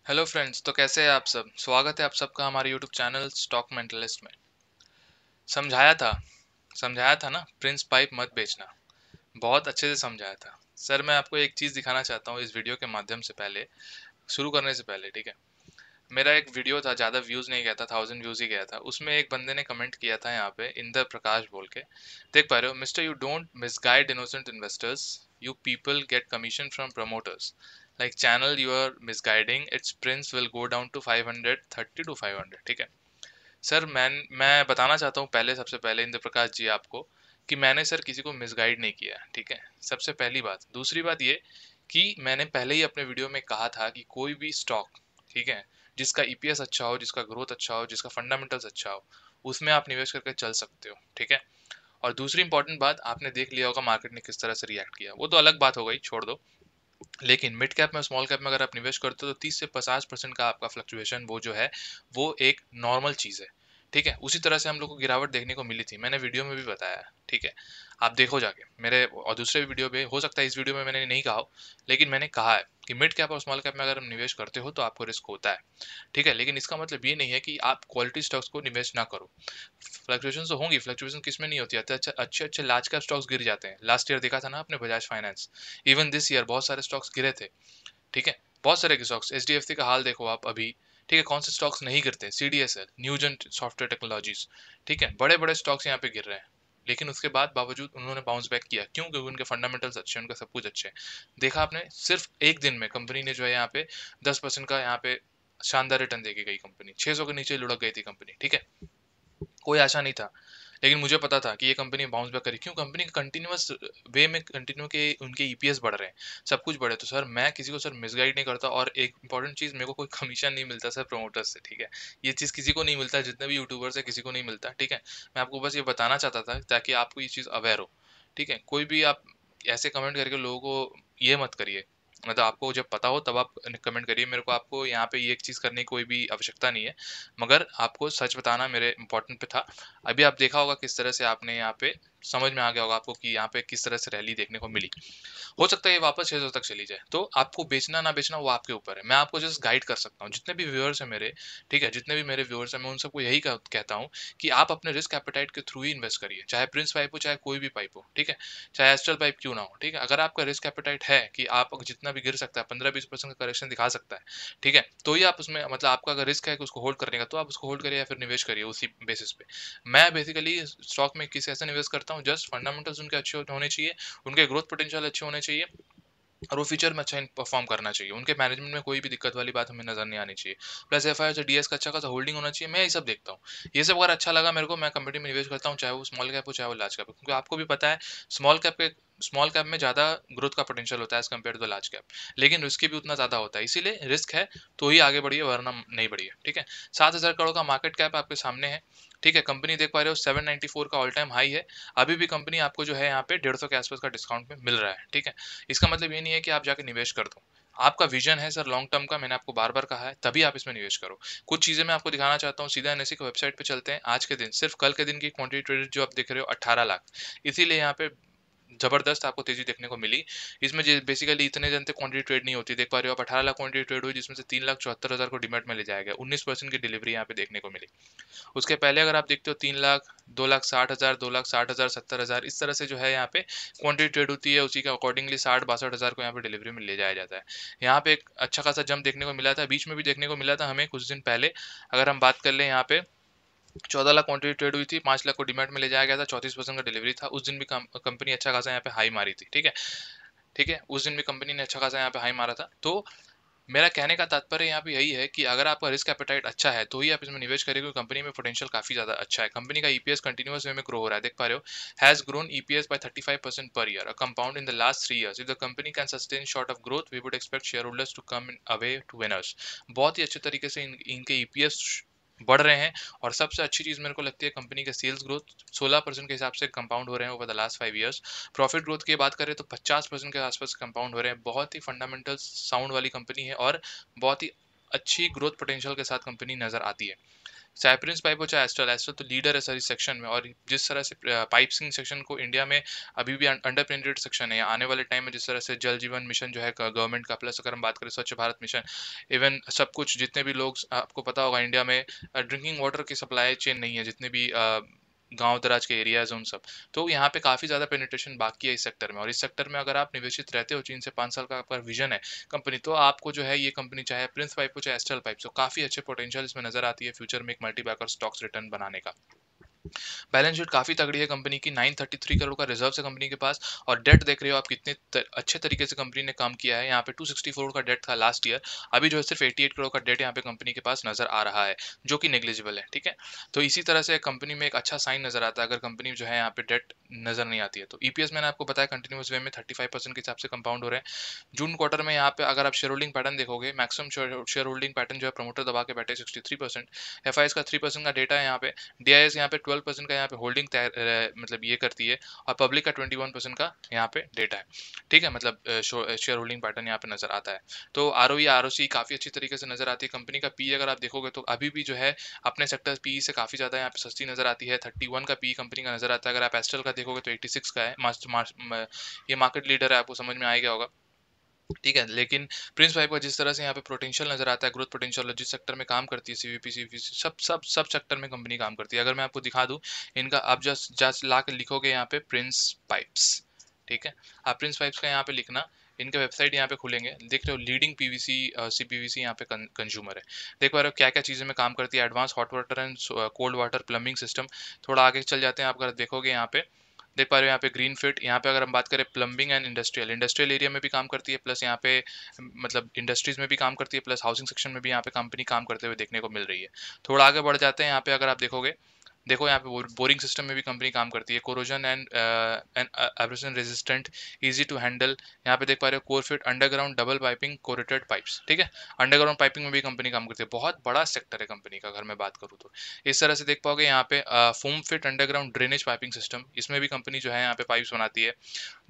Hello friends. तो कैसे हैं आप सब? स्वागत है आप सबका हमारे यूट्यूब चैनल स्टॉक मेंटलिस्ट में। समझाया था समझाया था ना, प्रिंस पाइप मत बेचना। बहुत अच्छे से समझाया था सर। मैं आपको एक चीज़ दिखाना चाहता हूँ इस वीडियो के माध्यम से, पहले शुरू करने से पहले, ठीक है। मेरा एक वीडियो था, ज़्यादा व्यूज़ नहीं गया था, 1000 व्यूज़ ही गया था। उसमें एक बंदे ने कमेंट किया था यहाँ पे, इंदर प्रकाश बोल के। देख पा रहे हो? Mister, you don't misguide innocent investors, you people get commission from promoters, like channel you are misguiding it's price will go down to 530 to 500। ठीक है सर। मैं बताना चाहता हूँ पहले, सबसे पहले इंद्र प्रकाश जी आपको, कि मैंने सर किसी को मिसगाइड नहीं किया। ठीक है, सबसे पहली बात। दूसरी बात ये कि मैंने पहले ही अपने वीडियो में कहा था कि कोई भी स्टॉक, ठीक है, जिसका ईपीएस अच्छा हो, जिसका ग्रोथ अच्छा हो, जिसका फंडामेंटल्स अच्छा हो, उसमें आप निवेश करके चल सकते हो। ठीक है। और दूसरी इंपॉर्टेंट बात, आपने देख लिया होगा मार्केट ने किस तरह से रिएक्ट किया, वो तो अलग बात हो गई, छोड़ दो। लेकिन मिड कैप में, स्मॉल कैप में अगर आप निवेश करते हो तो 30 से 50% का आपका फ्लक्चुएशन वो जो है, वो एक नॉर्मल चीज़ है। ठीक है। उसी तरह से हम लोग को गिरावट देखने को मिली थी, मैंने वीडियो में भी बताया है। ठीक है, आप देखो जाके मेरे और दूसरे वीडियो पे। हो सकता है इस वीडियो में मैंने नहीं कहा हो, लेकिन मैंने कहा है कि मिड कैप और स्मॉल कैप में अगर हम निवेश करते हो तो आपको रिस्क होता है। ठीक है, लेकिन इसका मतलब ये नहीं है कि आप क्वालिटी स्टॉक्स को निवेश ना करो। फ्लक्चुएशन तो होंगी, फ्लक्चुएशन किस में नहीं होती है? अच्छे अच्छे अच्छे लार्ज कैप स्टॉक्स गिर जाते हैं। लास्ट ईयर देखा था ना आपने, Bajaj finance. Even this year बहुत सारे स्टॉक्स गिरे थे। ठीक है, बहुत सारे के स्टॉक्स, एचडीएफसी का हाल देखो आप अभी। ठीक है, कौन से स्टॉक्स नहीं गिरते? CDSL, Newgen software technologies. ठीक है, बड़े बड़े स्टॉक्स यहाँ पे गिर रहे हैं, लेकिन उसके बाद बावजूद उन्होंने बाउंस बैक किया। क्यों? क्योंकि उनके फंडामेंटल्स अच्छे हैं, उनका सब कुछ अच्छे है। देखा आपने, सिर्फ एक दिन में कंपनी ने जो है यहाँ पे 10% का यहाँ पे शानदार रिटर्न देके गई कंपनी। 600 के नीचे लुढ़क गई थी कंपनी। ठीक है, कोई आशा नहीं था, लेकिन मुझे पता था कि ये कंपनी बाउंस बैक करी। क्यों? कंपनी का कंटिन्यूअस वे में कंटिन्यू के उनके ईपीएस बढ़ रहे हैं, सब कुछ बढ़े। तो सर मैं किसी को सर मिसगाइड नहीं करता। और एक इंपॉर्टेंट चीज़, मेरे को कोई कमीशन नहीं मिलता सर प्रमोटर्स से। ठीक है, ये चीज़ किसी को नहीं मिलता, जितने भी यूट्यूबर्स है किसी को नहीं मिलता। ठीक है, मैं आपको बस ये बताना चाहता था ताकि आपको ये चीज़ अवेयर हो। ठीक है, कोई भी आप ऐसे कमेंट करके लोगों को ये मत करिए। मतलब आपको जब पता हो तब आप कमेंट करिए मेरे को। आपको यहाँ पे ये एक चीज़ करने की कोई भी आवश्यकता नहीं है, मगर आपको सच बताना मेरे इंपॉर्टेंट पे था। अभी आप देखा होगा किस तरह से आपने यहाँ पे, समझ में आ गया होगा आपको कि यहाँ पे किस तरह से रैली देखने को मिली। हो सकता है ये वापस 600 तक चली जाए, तो आपको बेचना ना बेचना वो आपके ऊपर है। मैं आपको जस्ट गाइड कर सकता हूँ। जितने भी व्यूअर्स हैं मेरे, ठीक है, जितने भी मेरे व्यूअर्स हैं, मैं उन सबको यही कहता हूँ कि आप अपने रिस्क एपेटाइट के थ्रू ही इन्वेस्ट करिए। चाहे प्रिंस पाइप हो, चाहे कोई भी पाइप हो। ठीक है, चाहे एस्ट्रल पाइप क्यों ना हो। ठीक है, अगर आपका रिस्क एपेटाइट है कि आप जितना भी गिर सकता है, 15-20% का करेक्शन दिखा सकता है, ठीक है, तो ही आप उसमें, मतलब आपका अगर रिस्क है कि उसको होल्ड करने का, तो आप उसको होल्ड करिए या फिर निवेश करिए उसी बेसिस पे। मैं बेसिकली स्टॉक में किस ऐसे निवेश करता हूँ, जस्ट फंडामेंटल्स उनके अच्छे होने चाहिए, उनके ग्रोथ पोटेंशियल अच्छे होने चाहिए, और वो फीचर में अच्छा परफॉर्म करना चाहिए। उनके मैनेजमेंट में कोई भी दिक्कत वाली बात हमें नजर नहीं आनी चाहिए। प्लस एफ आई से डीएस का अच्छा खासा होल्डिंग होना चाहिए। मैं ये सब देखता हूँ। ये सब अगर अच्छा लगा मेरे को, मैं कंपनी में निवेश करता हूँ, चाहे वो स्मॉल कैप हो चाहे वो लार्ज कैप हो। क्योंकि आपको भी पता है स्मॉल कैप में ज़्यादा ग्रोथ का पोटेंशियल होता है as compared to large cap, लेकिन रिस्क भी उतना ज़्यादा होता है। इसीलिए रिस्क है तो ही आगे बढ़िए, वरना नहीं बढ़िए। ठीक है, 7,000 करोड़ का मार्केट कैप आपके सामने है। ठीक है, कंपनी देख पा रहे हो 794 का ऑल टाइम हाई है। अभी भी कंपनी आपको जो है यहाँ पे 150 के आसपास का डिस्काउंट में मिल रहा है। ठीक है, इसका मतलब ये नहीं है कि आप जाके निवेश कर दो। आपका विजन है सर लॉन्ग टर्म का, मैंने आपको बार बार कहा है, तभी आप इसमें निवेश करो। कुछ चीजें मैं आपको दिखाना चाहता हूँ। सीधा एनएससी की वेबसाइट पे चलते हैं। आज के दिन, सिर्फ कल के दिन की क्वांटिटी ट्रेडेड जो आप देख रहे हो 18 लाख, इसीलिए यहाँ पे जबरदस्त आपको तेजी देखने को मिली। इसमें बेसिकली इतने जन तक क्वांटिटी ट्रेड नहीं होती। देख पा रहे हो आप, 18 लाख क्वांटिटी ट्रेड हुई, जिसमें से 3,74,000 को डिमेट में ले जाया गया। 19% की डिलीवरी यहाँ पे देखने को मिली। उसके पहले अगर आप देखते हो 3 लाख, 2,60,000, 2,60,000, 70,000, इस तरह से जो है यहाँ पे क्वांटिटी ट्रेड होती है। उसी के अकॉर्डिंगली 60-62 हज़ार को यहाँ पे डिलीवरी में ले जाया जाता है। यहाँ पे एक अच्छा खासा जंप देखने को मिला था, बीच में भी देखने को मिला था हमें कुछ दिन पहले। अगर हम बात कर ले, यहाँ पे 14 लाख क्वांटिटी ट्रेड हुई थी, 5 लाख को डिमेट में ले जाया गया था, 34% का डिलीवरी था। उस दिन भी कंपनी अच्छा खासा यहाँ पे हाई मारी थी। ठीक है, ठीक है, उस दिन भी कंपनी ने अच्छा खासा यहाँ पे हाई मारा था। तो मेरा कहने का तात्पर्य यहाँ पे यही है कि अगर आपका रिस्क एपेटाइट अच्छा है तो ही आप इसमें निवेश करें, क्योंकि कंपनी में पोटेंशियल काफी ज्यादा अच्छा है। कंपनी का ईपीएस कंटिन्यूअस वे में ग्रो हो रहा है। देख पा रहे हो, has grown EPS by 35% per year, a compound in the last 3 years। If the company can sustain short of growth, we would expect shareholders to come in away to winners. बहुत ही अच्छे तरीके से इनके EPS बढ़ रहे हैं। और सबसे अच्छी चीज मेरे को लगती है, कंपनी के सेल्स ग्रोथ 16% के हिसाब से कंपाउंड हो रहे हैं over the last 5 years। Profit growth की बात करें तो 50% के आसपास कंपाउंड हो रहे हैं। बहुत ही फंडामेंटल साउंड वाली कंपनी है, और बहुत ही अच्छी ग्रोथ पोटेंशियल के साथ कंपनी नजर आती है। चाहे प्रिंस पाइप हो चाहे एस्ट्रल, एस्ट्रल तो लीडर है सर इस सेक्शन में। और जिस तरह से पाइपिंग सेक्शन को इंडिया में अभी भी अंडर पेनिट्रेटेड सेक्शन है, आने वाले टाइम में जिस तरह से जल जीवन मिशन जो है गवर्नमेंट का, प्लस अगर हम बात करें स्वच्छ भारत मिशन, इवन सब कुछ जितने भी लोग, आपको पता होगा इंडिया में ड्रिंकिंग वाटर की सप्लाई चेन नहीं है, जितने भी गांव दराज के एरियाज उन सब, तो यहाँ पे काफी ज्यादा पेनिट्रेशन बाकी है इस सेक्टर में। और इस सेक्टर में अगर आप निवेशित रहते हो, 3 से 5 साल का आपका विजन है कंपनी, तो आपको जो है ये कंपनी चाहे प्रिंस पाइप हो चाहे एस्ट्रल पाइप हो, काफी अच्छे पोटेंशियल इसमें नजर आती है फ्यूचर में एक मल्टीबैगर स्टॉक्स रिटर्न बनाने का। बैलेंस शीट काफी तगड़ी है कंपनी की, 933 करोड़ का रिजर्व है कंपनी के पास। और डेट देख रहे हो आप कितने अच्छे तरीके से कंपनी ने काम किया है। यहाँ पे 264 का डेट था लास्ट ईयर, अभी जो है सिर्फ 88 करोड़ का डेट यहाँ पे कंपनी के पास नजर आ रहा है, जो कि नेग्लिजिबल है। ठीक है, तो इसी तरह से कंपनी में एक अच्छा साइन नजर आता है अगर कंपनी जो है यहाँ पे डेट नजर नहीं आती है। तो ईपीएस मैंने आपको बताया कंटिन्यूस वे में 35% के हिसाब से कंपाउंड हो रहे हैं। जून क्वार्टर में यहाँ पे अगर आप शेयर होल्डिंग पैटर्न देखोगे, मैक्सिमम शेयर होल्डिंग पैटर्न जो है प्रमोटर दबा के बैठे 63%, एफआईएस का 3% का डेटा है यहाँ पे, डीआईएस यहाँ पे 12% का यहाँ पे होल्डिंग मतलब ये करती है, और पब्लिक का 21% का यहाँ पे डेटा है। ठीक है, मतलब शेयर होल्डिंग पैटर्न यहाँ पे नजर आता है। तो आरओई आरओसी काफी अच्छी तरीके से नजर आती है। कंपनी का पी अगर आप देखोगे तो अभी भी जो है अपने सेक्टर पी से काफी ज्यादा यहाँ पे सस्ती नजर आती है, 31 का पी कंपनी का नजर आता है। अगर आप एस्ट्रल का देखोगे तो 86 का है। ये मार्केट लीडर है, आपको समझ में आ गया होगा। ठीक है, लेकिन प्रिंस पाइप का जिस तरह से यहाँ पे पोटेंशियल नजर आता है, ग्रोथ पोटेंशियल, जिस सेक्टर में काम करती है, सीवीपी सीवीपी सब सब सब सेक्टर में कंपनी काम करती है। अगर मैं आपको दिखा दूं इनका, आप जस्ट जस्ट ला के लिखोगे यहाँ पे प्रिंस पाइप्स, ठीक है, आप प्रिंस पाइप्स का यहाँ पे लिखना, इनका वेबसाइट यहाँ पे खुलेंगे, देख रहे हो लीडिंग पीवीसी सीपीवीसी यहाँ पे कंज्यूमर है। देख पा रहे हो क्या क्या चीज़ें में काम करती है, advance hot water and cold water plumbing system. थोड़ा आगे चल जाते हैं, आप अगर देखोगे यहाँ पे देख पा रहे हो यहाँ पे ग्रीन फिट, यहाँ पे अगर हम बात करें plumbing and industrial, industrial area में भी काम करती है, प्लस यहाँ पे मतलब इंडस्ट्रीज में भी काम करती है, प्लस हाउसिंग सेक्शन में भी यहाँ पे कंपनी काम करते हुए देखने को मिल रही है। थोड़ा आगे बढ़ जाते हैं, यहाँ पे अगर आप देखोगे, देखो यहाँ पे बोरिंग सिस्टम में भी कंपनी काम करती है, corrosion and and abrasion resistant, easy to handle. यहाँ पे देख पा रहे हो कोरफिट underground double piping corrugated pipes. ठीक है, अंडरग्राउंड पाइपिंग में भी कंपनी काम करती है, बहुत बड़ा सेक्टर है कंपनी का अगर मैं बात करूँ तो। इस तरह से देख पाओगे यहाँ पे foam fit underground drainage piping system, इसमें भी कंपनी जो है यहाँ पे पाइप्स बनाती है।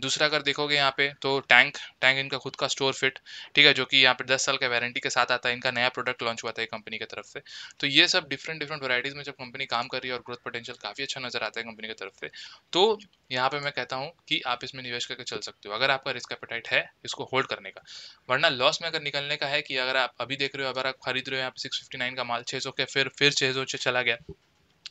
दूसरा अगर देखोगे यहाँ पे तो टैंक टैंक इनका खुद का स्टोर फिट, ठीक है, जो कि यहाँ पे 10 साल का वारंटी के साथ आता है। इनका नया प्रोडक्ट लॉन्च हुआ था कंपनी की तरफ से। तो ये सब डिफरेंट डिफरेंट वैरायटीज में जब कंपनी काम कर रही है और ग्रोथ पोटेंशियल काफी अच्छा नजर आता है कंपनी की तरफ से, तो यहाँ पे मैं कहता हूँ कि आप इसमें निवेश करके चल सकते हो अगर आपका रिस्क एपेटाइट है इसको होल्ड करने का। वरना लॉस में अगर निकलने का है कि अगर आप अभी देख रहे हो, अगर आप खरीद रहे हो यहाँ पे 659 का माल 600 के, फिर 600 से चला गया,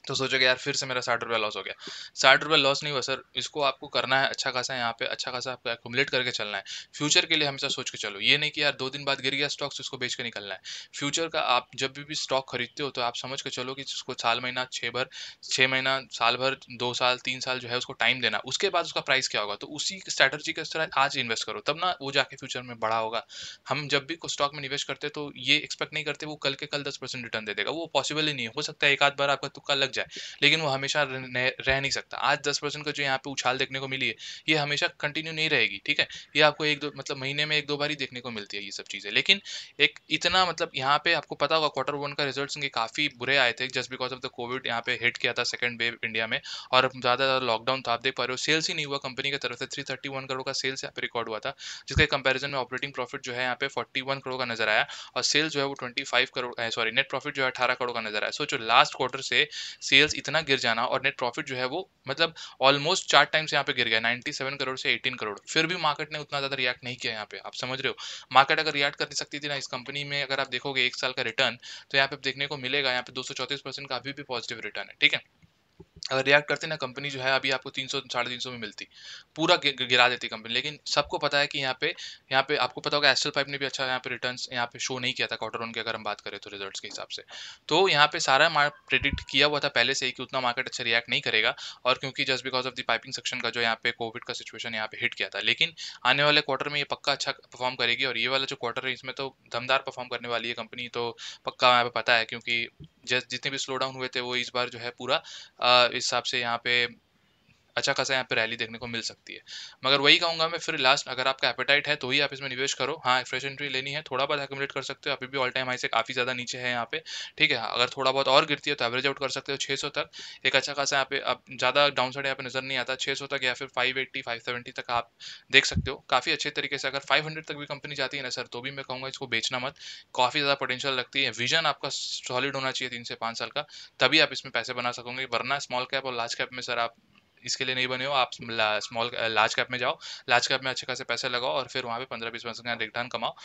तो सोचोगे यार फिर से मेरा 60 रुपया लॉस हो गया। 60 रुपया लॉस नहीं हुआ सर, इसको आपको करना है अच्छा खासा, यहाँ पे अच्छा खासा आपको एक्युमुलेट करके चलना है। फ्यूचर के लिए हमेशा सोच के चलो, ये नहीं कि यार 2 दिन बाद गिर गया स्टॉक्स उसको बेच के निकलना है। फ्यूचर का आप जब भी स्टॉक खरीदते हो तो आप समझ के चलो कि उसको साल महीना 6 महीना साल भर 2 साल 3 साल जो है उसको टाइम देना, उसके बाद उसका प्राइस क्या होगा, तो उसी स्ट्रैटेजी के तरह आज इन्वेस्ट करो, तब ना वो जाके फ्यूचर में बड़ा होगा। हम जब भी स्टॉक में निवेश करते हैं तो ये एक्सपेक्ट नहीं करते वो कल के कल 10% रिटर्न दे देगा, वो पॉसिबल ही नहीं है। हो सकता है एक आध बार आपका तुक्का लग जाए, लेकिन वो हमेशा रह नहीं सकता। आज 10% का जो यहाँ पे उछाल देखने को मिली है, ये हमेशा कंटिन्यू नहीं रहेगी। ठीक है, ये आपको एक दो मतलब महीने में एक दो बार ही देखने को मिलती है ये सब चीजें। लेकिन एक इतना मतलब यहाँ पे आपको पता होगा क्वार्टर 1 का रिजल्ट्स इनके काफी बुरे आए थे, just because of the Covid यहाँ पे हिट किया था सेकंड वेव इंडिया में, और ज्यादा लॉकडाउन था। आप देख पा रहे हो सेल्स ही नहीं हुआ कंपनी की तरफ से, 331 करोड़ का सेल्स यहाँ पे रिकॉर्ड हुआ था, जिसके कंपैरिजन में ऑपरेटिंग प्रॉफिट जो है यहाँ पे 41 करोड़ का नजर आया, और सेल्स जो है वो 25 करोड़, सॉरी नेट प्रॉफिट जो है 18 करोड़ का नजर आया। सोचो लास्ट क्वार्टर से सेल्स इतना गिर जाना और नेट प्रॉफिट जो है वो मतलब ऑलमोस्ट 4 टाइम्स यहाँ पे गिर गया, 97 करोड़ से 18 करोड़, फिर भी मार्केट ने उतना ज्यादा रिएक्ट नहीं किया यहाँ पे। आप समझ रहे हो, मार्केट अगर रिएक्ट कर सकती थी ना इस कंपनी में, अगर आप देखोगे 1 साल का रिटर्न, तो यहाँ पे देखने को मिलेगा यहाँ पे 234% का अभी भी पॉजिटिव रिटर्न है। ठीक है, अगर रिएक्ट करते ना कंपनी जो है अभी आपको 300 350 में मिलती, पूरा गिरा देती कंपनी। लेकिन सबको पता है कि यहाँ पे आपको पता होगा एस्ट्रल पाइप ने भी अच्छा यहाँ पे रिटर्न्स यहाँ पे शो नहीं किया था क्वार्टर 1 की, अगर हम बात करें तो रिजल्ट्स के हिसाब से। तो यहाँ पे सारा प्रेडिक्ट किया हुआ था पहले से ही कि उतना मार्केट अच्छा रिएक्ट नहीं करेगा, और क्योंकि just because of the piping section का जो यहाँ पे कोविड का सिचुएशन यहाँ पे हिट किया था। लेकिन आने वाले क्वार्टर में ये पक्का अच्छा परफॉर्म करेगी, और ये वाला जो क्वार्टर है इसमें तो दमदार परफॉर्म करने वाली है कंपनी, तो पक्का यहाँ पे पता है, क्योंकि जितने भी स्लो डाउन हुए थे वो इस बार जो है पूरा इस हिसाब से यहाँ पे अच्छा खासा यहाँ पे रैली देखने को मिल सकती है। मगर वही कहूंगा मैं फिर लास्ट, अगर आपका एपेटाइट है तो ही आप इसमें निवेश करो। हाँ, फ्रेश एंट्री लेनी है, थोड़ा बहुत एक्यूमुलेट कर सकते हो, अभी भी ऑल टाइम हाई से काफी ज्यादा नीचे है यहाँ पे। ठीक है, अगर थोड़ा बहुत और गिरती है तो एवरेज आउट कर सकते हो 600 तक। एक अच्छा खासा यहाँ पे अब ज्यादा डाउन साइड यहाँ पे नजर नहीं आता, 600 तक या फिर 580 570 तक आप देख सकते हो काफी अच्छे तरीके से। अगर 500 तक भी कंपनी जाती है ना सर, तो भी मैं कहूंगा इसको बेचना मत। काफी ज्यादा पोटेंशियल लगती है, विजन आपका सॉलिड होना चाहिए 3 से 5 साल का, तभी आप इसमें पैसे बना सकोगे। वरना स्मॉल कैप और लार्ज कैप में सर आप इसके लिए नहीं बने हो। आप स्मॉल लार्ज कैप में जाओ, लार्ज कैप में अच्छे खासे पैसे लगाओ और फिर वहां पे 15-20% का रिटर्न कमाओ।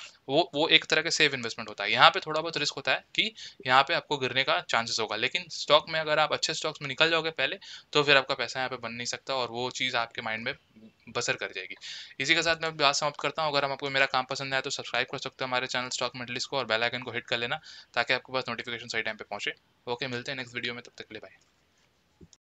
वो एक तरह के सेफ इन्वेस्टमेंट होता है। यहाँ पे थोड़ा बहुत रिस्क होता है कि यहाँ पे आपको गिरने का चांसेस होगा, लेकिन स्टॉक में अगर आप अच्छे स्टॉक्स में निकल जाओगे पहले, तो फिर आपका पैसा यहाँ पे बन नहीं सकता और वो चीज़ आपके माइंड में बसर कर जाएगी। इसी के साथ मैं बात समाप्त करता हूँ। अगर हम आपको मेरा काम पसंद आया तो सब्सक्राइब कर सकते हो हमारे चैनल स्टॉक मेंटलिस्ट को, और बेल आइकन को हिट कर लेना ताकि आपके पास नोटिफिकेशन सही टाइम पे पहुंचे। ओके, मिलते हैं नेक्स्ट वीडियो में, तब तक के लिए बाय।